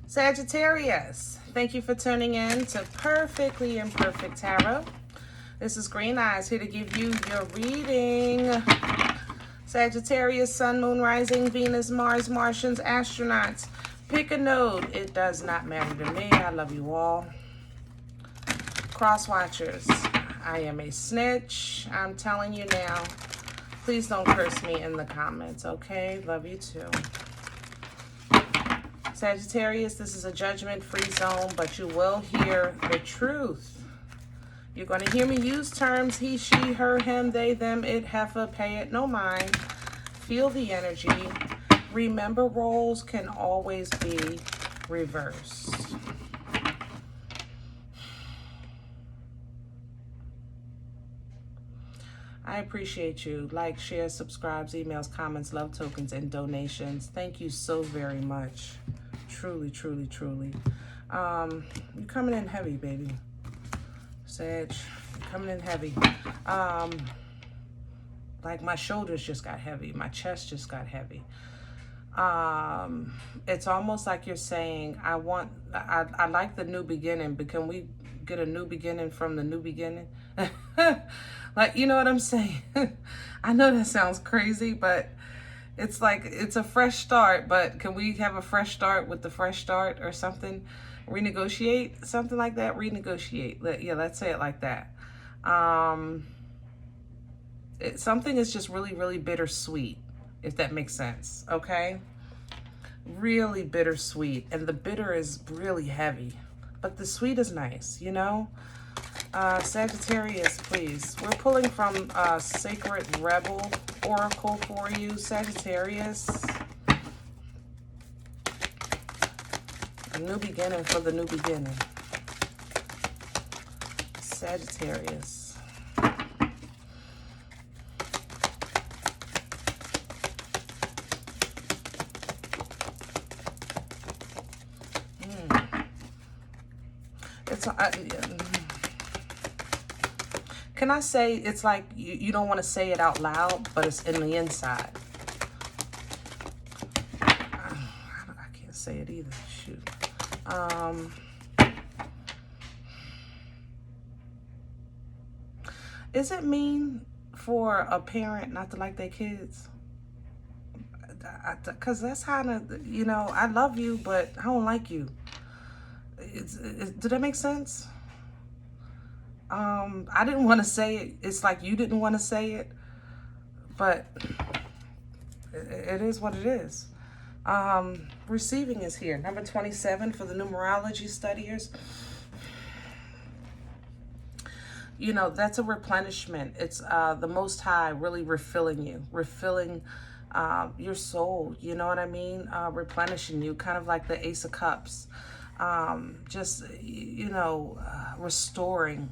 Sagittarius, thank you for tuning in to Perfectly Imperfect Tarot. This is Green Eyes, here to give you your reading. Sagittarius, Sun, Moon, Rising, Venus, Mars, Martians, astronauts. Pick a node. It does not matter to me. I love you all. Cross watchers, I am a snitch. I'm telling you now. Please don't curse me in the comments, okay? Love you too. Sagittarius, this is a judgment-free zone, but you will hear the truth. You're going to hear me use terms he, she, her, him, they, them, it, heifer, pay it, no mind. Feel the energy. Remember, roles can always be reversed. I appreciate you. Like, share, subscribes, emails, comments, love tokens, and donations. Thank you so very much. Truly, truly, truly. You're coming in heavy, baby. Sag, you're coming in heavy. Like my shoulders just got heavy. My chest just got heavy. It's almost like you're saying, I like the new beginning, but can we get a new beginning from the new beginning? Like, you know what I'm saying? I know that sounds crazy, but it's like, it's a fresh start, but can we have a fresh start with the fresh start or something? Renegotiate, something like that. Renegotiate. Yeah, let's say it like that. Something is just really, really bittersweet, if that makes sense, okay? Really bittersweet, and the bitter is really heavy, but the sweet is nice, you know? Sagittarius, please. We're pulling from Sacred Rebel Oracle for you, Sagittarius. A new beginning for the new beginning. Sagittarius. Can I say it's like you don't want to say it out loud, but it's in the inside. I can't say it either. Shoot. Is it mean for a parent not to like their kids? Because that's kind of, you know, I love you, but I don't like you. Did that make sense? I didn't want to say it. It's like you didn't want to say it, but it is what it is. Receiving is here. Number 27 for the numerology studiers. You know, that's a replenishment. It's the Most High really refilling you, refilling your soul. You know what I mean? Replenishing you, kind of like the Ace of Cups. Just, you know, restoring.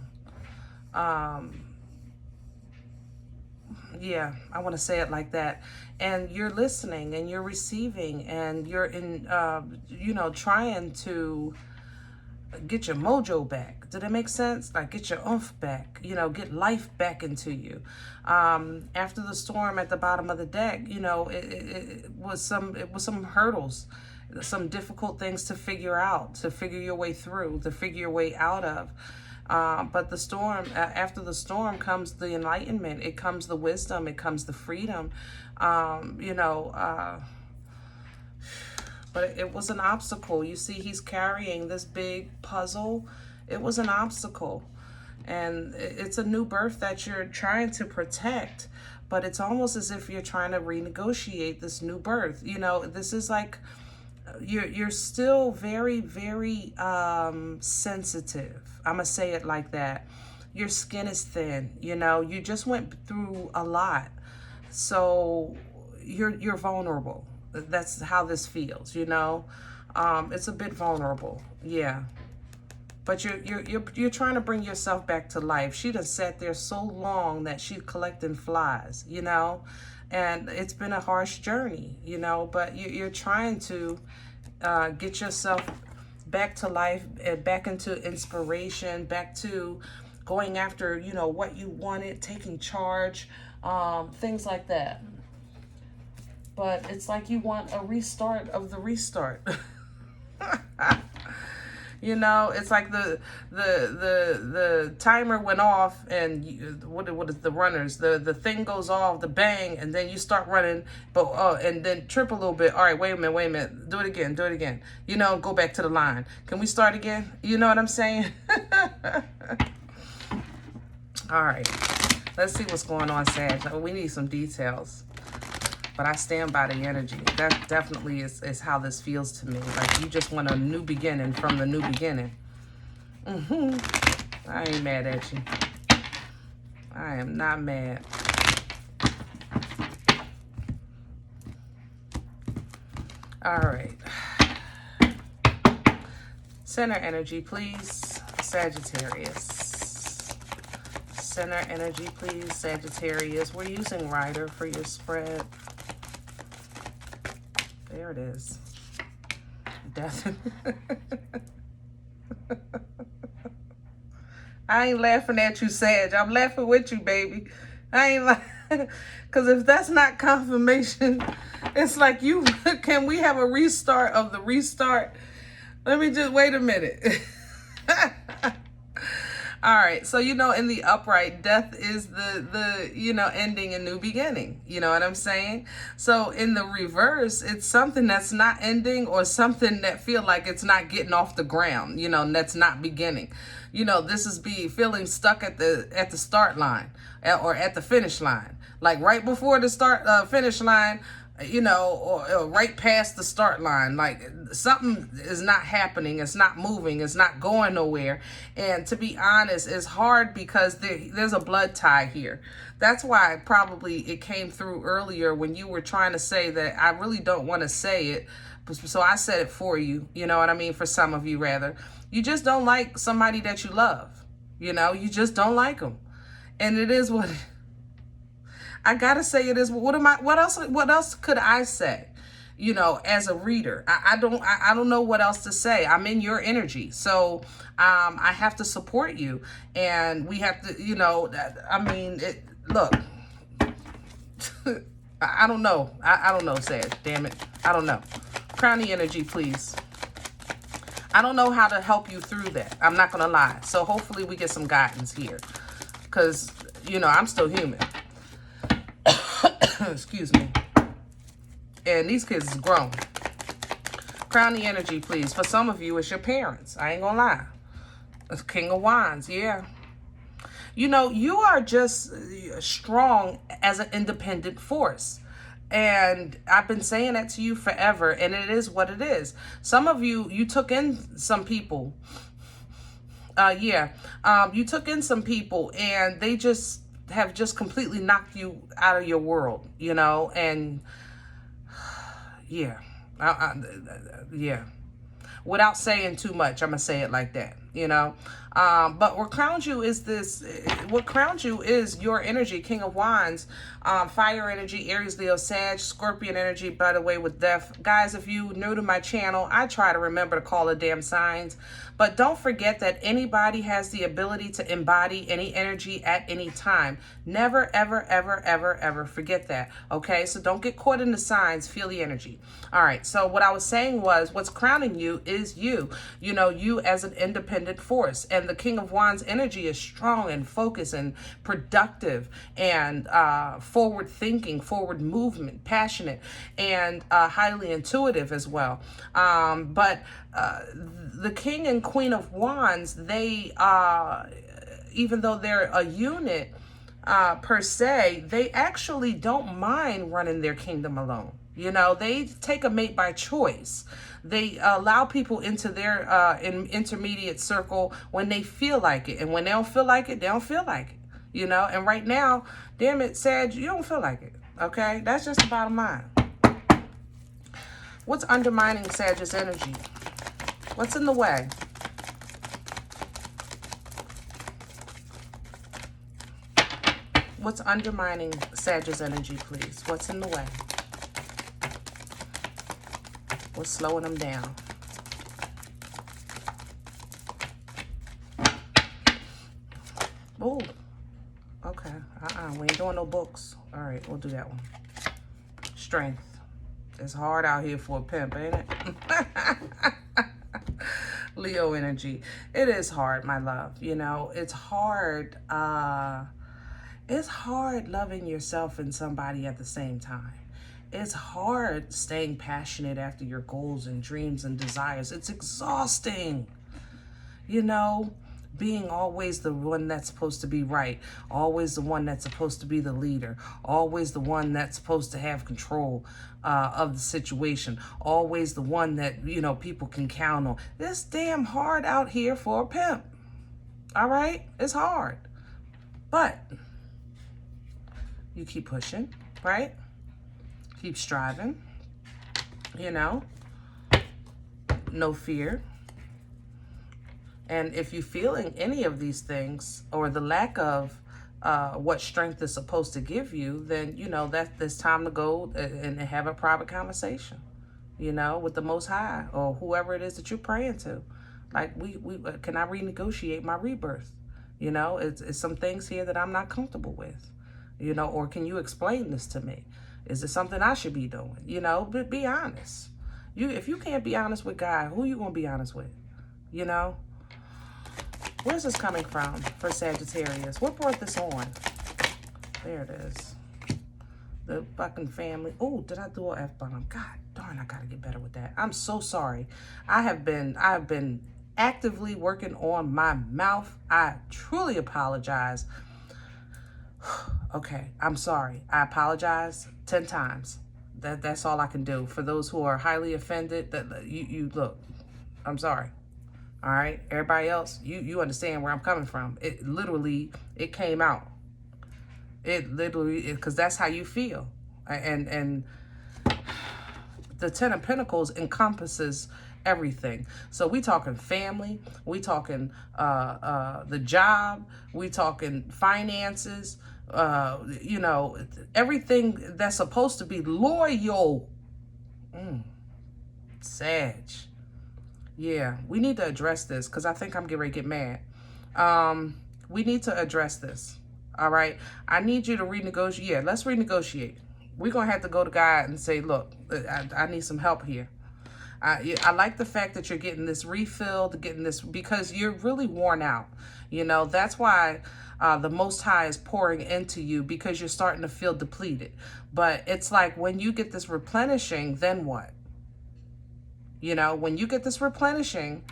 Yeah, I want to say it like that. And you're listening and you're receiving and you're in, you know, trying to get your mojo back. Did it make sense? Like get your oomph back, you know, get life back into you. After the storm at the bottom of the deck, you know, it was some hurdles, some difficult things to figure out, to figure your way through, to figure your way out of. But the storm, after the storm comes the enlightenment, it comes the wisdom, it comes the freedom, you know, but it was an obstacle. You see, he's carrying this big puzzle. It was an obstacle, and it's a new birth that you're trying to protect, but it's almost as if you're trying to renegotiate this new birth. You know, this is like, you're still very, very sensitive. I'm gonna say it like that. Your skin is thin, you know, you just went through a lot, so you're vulnerable. That's how this feels, you know. It's a bit vulnerable, yeah. But you're trying to bring yourself back to life. She done sat there so long that she's collecting flies, you know. And it's been a harsh journey, you know, but you're trying to get yourself back to life, back into inspiration, back to going after, you know, what you wanted, taking charge, things like that. But it's like you want a restart of the restart. You know, it's like the timer went off, and what is the runners? The thing goes off, the bang, and then you start running, but and then trip a little bit. All right, wait a minute, do it again. You know, go back to the line. Can we start again? You know what I'm saying? All right, let's see what's going on, Sag. We need some details. But I stand by the energy. That definitely is how this feels to me. Like you just want a new beginning from the new beginning. I ain't mad at you. I am not mad. All right. Center energy, please. Sagittarius. Center energy, please. Sagittarius. We're using Rider for your spread. There it is. Death. I ain't laughing at you, Sag. I'm laughing with you, baby. I ain't laughing. Because if that's not confirmation, it's like you, can we have a restart of the restart? Let me just, wait a minute. All right, so, you know, in the upright, death is the you know, ending and new beginning. You know what I'm saying? So in the reverse, it's something that's not ending or something that feel like it's not getting off the ground, you know, and that's not beginning. You know, this is feeling stuck at the start line or at the finish line. Like right before the finish line, you know, or right past the start line. Like something is not happening, it's not moving, it's not going nowhere. And to be honest, it's hard because there's a blood tie here. That's why probably it came through earlier when you were trying to say that I really don't want to say it, so I said it for you. You know what I mean? For some of you, rather, you just don't like somebody that you love. You know, you just don't like them, and it is what I gotta say. It is. What else could I say? You know, as a reader, I don't know what else to say. I'm in your energy, so I have to support you, and we have to. You know, I mean, look. I don't know. I don't know, Sag. Damn it. I don't know. Crown the energy, please. I don't know how to help you through that. I'm not gonna lie. So hopefully we get some guidance here, because you know I'm still human. Excuse me. And these kids is grown. Crown the energy, please. For some of you, it's your parents. I ain't gonna lie. It's King of Wands, yeah. You know, you are just strong as an independent force. And I've been saying that to you forever, and it is what it is. Some of you took in some people. You took in some people, and they just have just completely knocked you out of your world, you know, and yeah, yeah. Without saying too much, I'm gonna say it like that, you know. But what crowns you is your energy, King of Wands, fire energy, Aries, Leo, Sag, Scorpion energy, by the way, with death. Guys, if you new to my channel, I try to remember to call the damn signs. But don't forget that anybody has the ability to embody any energy at any time. Never, ever, ever, ever, ever forget that, okay? So don't get caught in the signs. Feel the energy. All right, so what I was saying was what's crowning you is you. You know, you as an independent force. And the King of Wands energy is strong and focused and productive and forward thinking, forward movement, passionate, and highly intuitive as well. But the King and Queen of Wands, they, even though they're a unit per se, they actually don't mind running their kingdom alone. You know, they take a mate by choice. They allow people into their intermediate circle when they feel like it. And when they don't feel like it, they don't feel like it. You know, and right now, damn it, Sag, you don't feel like it. Okay? That's just the bottom line. What's undermining Sag's energy? What's in the way? What's undermining Sag's energy, please? What's in the way? What's slowing them down? Oh, okay. We ain't doing no books. All right, we'll do that one. Strength. It's hard out here for a pimp, ain't it? Leo energy. It is hard, my love. You know, it's hard. It's hard loving yourself and somebody at the same time. It's hard staying passionate after your goals and dreams and desires. It's exhausting. You know, being always the one that's supposed to be right, always the one that's supposed to be the leader, always the one that's supposed to have control of the situation, always the one that, you know, people can count on. It's damn hard out here for a pimp. All right? It's hard. But you keep pushing, right? Keep striving, you know, no fear. And if you're feeling any of these things or the lack of what strength is supposed to give you, then, you know, that it's time to go and have a private conversation, you know, with the Most High or whoever it is that you're praying to. Like, can I renegotiate my rebirth? You know, it's some things here that I'm not comfortable with, you know, or can you explain this to me? Is it something I should be doing? You know, but be honest. If you can't be honest with God, who you going to be honest with? You know? Where's this coming from for Sagittarius? What brought this on? There it is. The fucking family. Oh, did I do an F-bomb? God darn, I gotta get better with that. I'm so sorry. I have been actively working on my mouth. I truly apologize. Okay, I'm sorry. I apologize 10 times. That's all I can do. For those who are highly offended, that you look, I'm sorry. All right, everybody else, you understand where I'm coming from. It came out. It literally, because that's how you feel. And the Ten of Pentacles encompasses everything. So we talking family, we talking the job, we talking finances, you know, everything that's supposed to be loyal. Sag. Yeah, we need to address this because I think I'm getting ready to get mad. We need to address this. All right. I need you to renegotiate. Yeah, let's renegotiate. We're going to have to go to God and say, look, I need some help here. I like the fact that you're getting this refilled, getting this, because you're really worn out. You know, that's why the Most High is pouring into you, because you're starting to feel depleted. But it's like when you get this replenishing, then what? You know, when you get this replenishing,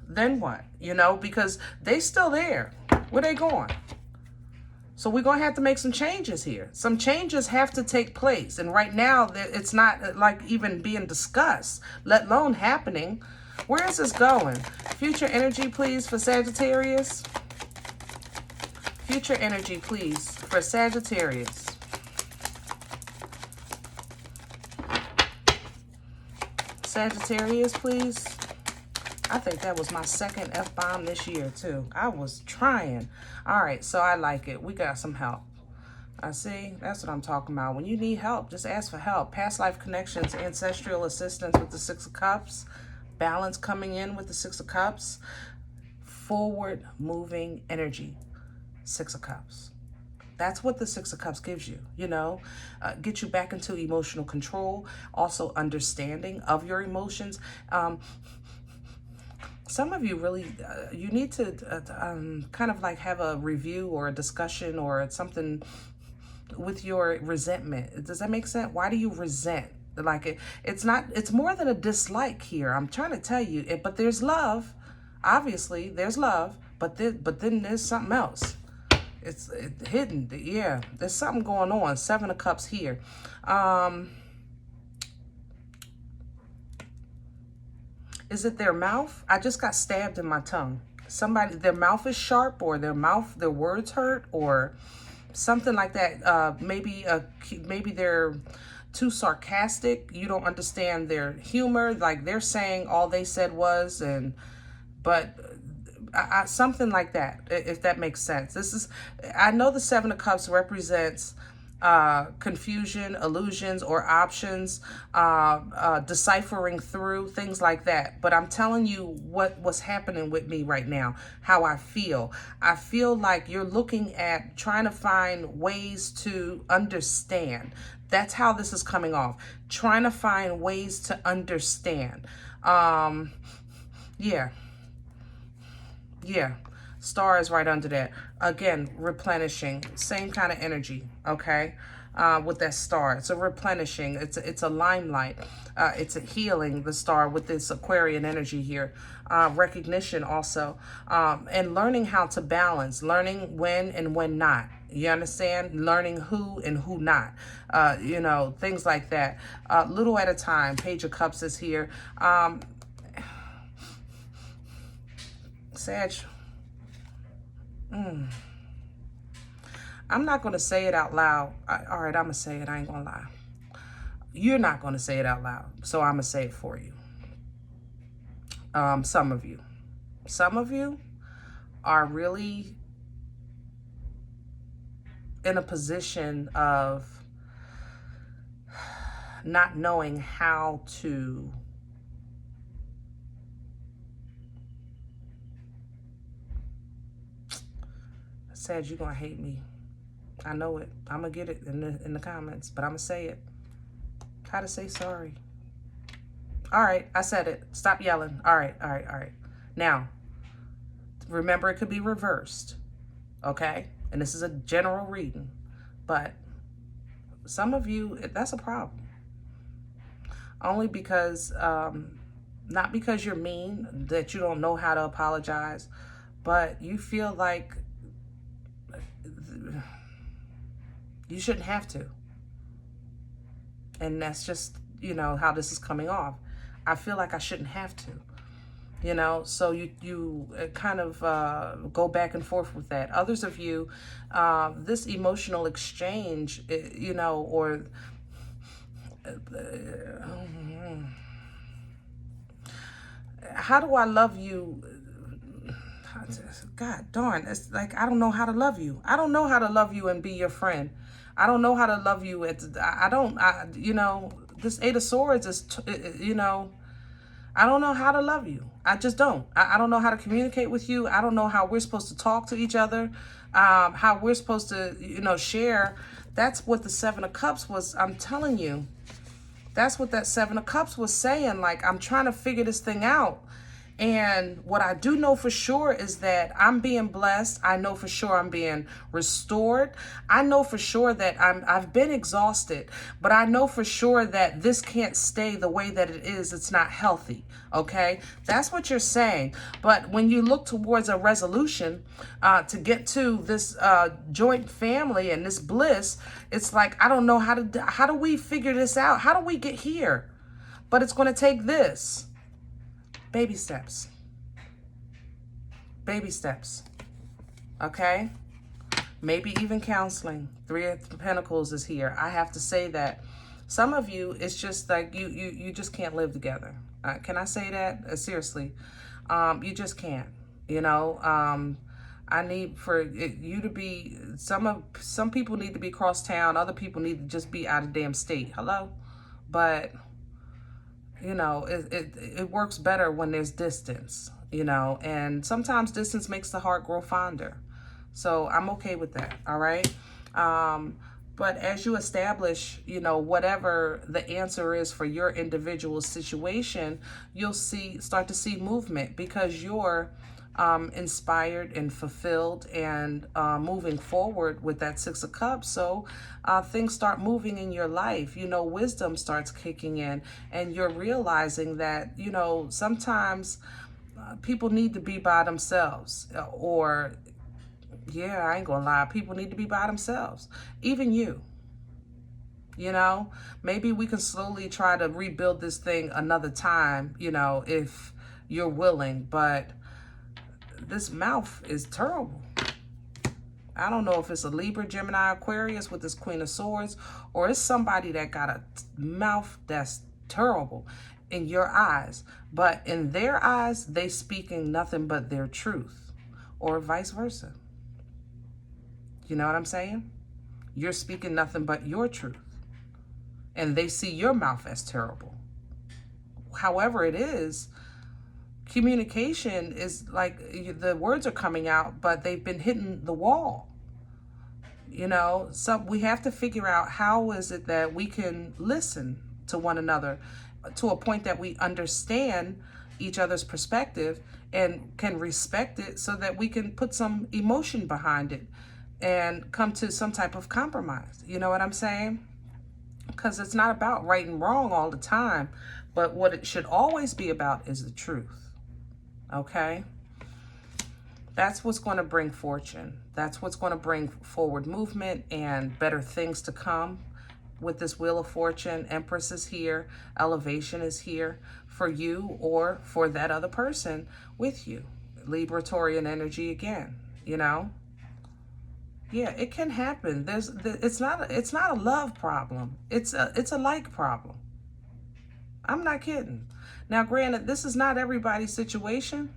then what? You know, because they still there. Where they going? So we're going to have to make some changes here. Some changes have to take place. And right now, it's not like even being discussed, let alone happening. Where is this going? Future energy, please, for Sagittarius. Future energy, please, for Sagittarius. Sagittarius, please. I think that was my second F-bomb this year, too. I was trying. All right, so I like it. We got some help. I see. That's what I'm talking about. When you need help, just ask for help. Past life connections, ancestral assistance with the Six of Cups. Balance coming in with the Six of Cups. Forward moving energy. Six of Cups. That's what the Six of Cups gives you, you know, get you back into emotional control, also understanding of your emotions. Some of you really, you need to kind of like have a review or a discussion or something with your resentment. Does that make sense? Why do you resent? Like it's not, it's more than a dislike here. I'm trying to tell you it, but there's love. Obviously there's love, but then there's something else. It's hidden. Yeah, there's something going on. Seven of Cups here. Is it their mouth? I just got stabbed in my tongue. Somebody, their mouth is sharp, or their words hurt, or something like that. Maybe they're too sarcastic. You don't understand their humor. Like they're saying all they said was, but something like that, if that makes sense. I know the Seven of Cups represents confusion, illusions, or options, deciphering through, things like that. But I'm telling you what's happening with me right now, how I feel. I feel like you're looking at trying to find ways to understand. That's how this is coming off. Trying to find ways to understand. Yeah. Yeah, star is right under that. Again, replenishing, same kind of energy, okay? With that star, it's a replenishing, it's a limelight, it's a healing, the star with this Aquarian energy here. Recognition also, and learning how to balance, learning when and when not. You understand? Learning who and who not. You know, things like that. Little at a time. Page of Cups is here. Sag. I'm not going to say it out loud. All right, I'm going to say it. I ain't going to lie. You're not going to say it out loud, so I'm going to say it for you. Some of you. Some of you are really in a position of not knowing how to Sag, you're going to hate me. I know it. I'm going to get it in the comments, but I'm going to say it. How to say sorry. All right, I said it. Stop yelling. All right, all right, all right. Now, remember, it could be reversed, okay? And this is a general reading, but some of you, that's a problem. Only because, not because you're mean, that you don't know how to apologize, but you feel like you shouldn't have to. And that's just, you know, how this is coming off. I feel like I shouldn't have to, you know, so you kind of go back and forth with that. Others of you, this emotional exchange, you know, or how do I love you? God darn, it's like, I don't know how to love you. I don't know how to love you and be your friend. I don't know how to love you. You know, this Eight of Swords is, you know, I don't know how to love you. I just don't. I don't know how to communicate with you. I don't know how we're supposed to talk to each other, how we're supposed to, you know, share. That's what the Seven of Cups was. I'm telling you, that's what that Seven of Cups was saying. Like, I'm trying to figure this thing out. And what I do know for sure is that I'm being blessed. I know for sure I'm being restored. I know for sure that I've been exhausted, but I know for sure that this can't stay the way that it is. It's not healthy. Okay, that's what you're saying. But when you look towards a resolution to get to this joint family and this bliss, it's like, I don't know how do we figure this out? How do we get here? But it's going to take this. Baby steps. Baby steps. Okay? Maybe even counseling. Three of Pentacles is here. I have to say that some of you, it's just like you just can't live together. Can I say that? Seriously. You just can't. You know, I need for you to be, some people need to be cross town. Other people need to just be out of damn state. Hello? But you know, it works better when there's distance, you know, and sometimes distance makes the heart grow fonder. So I'm okay with that, all right? But as you establish, you know, whatever the answer is for your individual situation, you'll start to see movement because you're inspired and fulfilled and moving forward with that Six of Cups. So things start moving in your life, you know, wisdom starts kicking in and you're realizing that, you know, sometimes people need to be by themselves or, yeah, I ain't gonna lie, people need to be by themselves, even you. You know, maybe we can slowly try to rebuild this thing another time, you know, if you're willing, but this mouth is terrible. I don't know if it's a Libra, Gemini, Aquarius with this Queen of Swords, or it's somebody that got a mouth that's terrible in your eyes. But in their eyes, they speaking nothing but their truth, or vice versa. You know what I'm saying? You're speaking nothing but your truth, and they see your mouth as terrible. However it is, communication is like the words are coming out, but they've been hitting the wall. You know, so we have to figure out how is it that we can listen to one another to a point that we understand, each other's perspective and can respect it so that we can put some emotion behind it and come to some type of compromise. You know what I'm saying? Because it's not about right and wrong all the time, but what it should always be about is the truth. Okay? That's what's going to bring fortune. That's what's going to bring forward movement and better things to come. With this Wheel of Fortune, Empress is here, elevation is here for you or for that other person with you. Libra, Taurian energy again, you know? Yeah, it can happen. It's not a love problem. It's a like problem. I'm not kidding. Now, granted, this is not everybody's situation.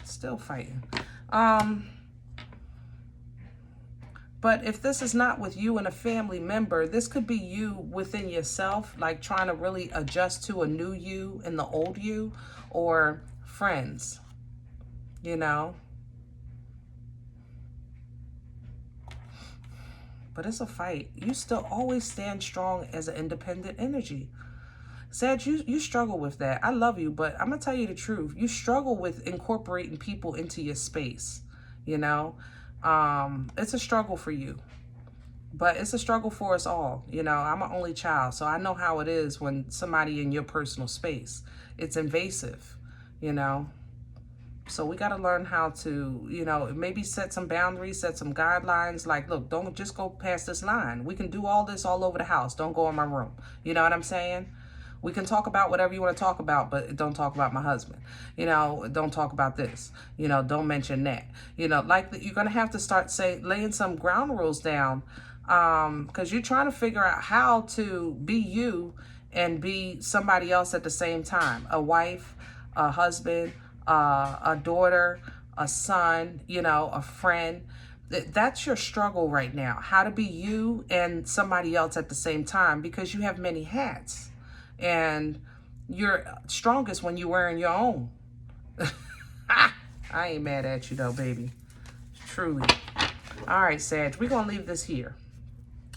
Still fighting. But if this is not with you and a family member, this could be you within yourself, like trying to really adjust to a new you and the old you, or friends, you know. But it's a fight. You still always stand strong as an independent energy. Sag, you struggle with that. I love you, but I'm going to tell you the truth. You struggle with incorporating people into your space, you know. It's a struggle for you, but it's a struggle for us all. You know, I'm an only child, so I know how it is when somebody in your personal space, it's invasive, you know. So we got to learn how to, you know, maybe set some boundaries, set some guidelines. Like, look, don't just go past this line. We can do all this all over the house. Don't go in my room. You know what I'm saying? We can talk about whatever you want to talk about, but don't talk about my husband. You know, don't talk about this. You know, don't mention that. You know, like you're going to have to start laying some ground rules down, because you're trying to figure out how to be you and be somebody else at the same time. A wife, a husband, a daughter, a son, you know, a friend. That's your struggle right now. How to be you and somebody else at the same time, because you have many hats. And you're strongest when you're wearing your own. I ain't mad at you though, baby. Truly. All right, Sag, we're going to leave this here,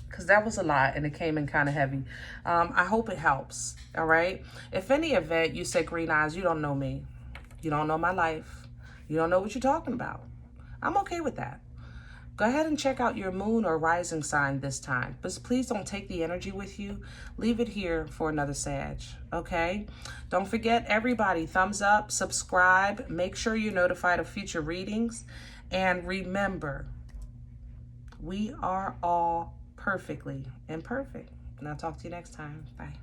because that was a lot and it came in kind of heavy. I hope it helps. All right. If any event you say, Green Eyes, you don't know me. You don't know my life. You don't know what you're talking about. I'm okay with that. Go ahead and check out your moon or rising sign this time. But please don't take the energy with you. Leave it here for another Sag, okay? Don't forget, everybody, thumbs up, subscribe. Make sure you're notified of future readings. And remember, we are all perfectly imperfect. And I'll talk to you next time. Bye.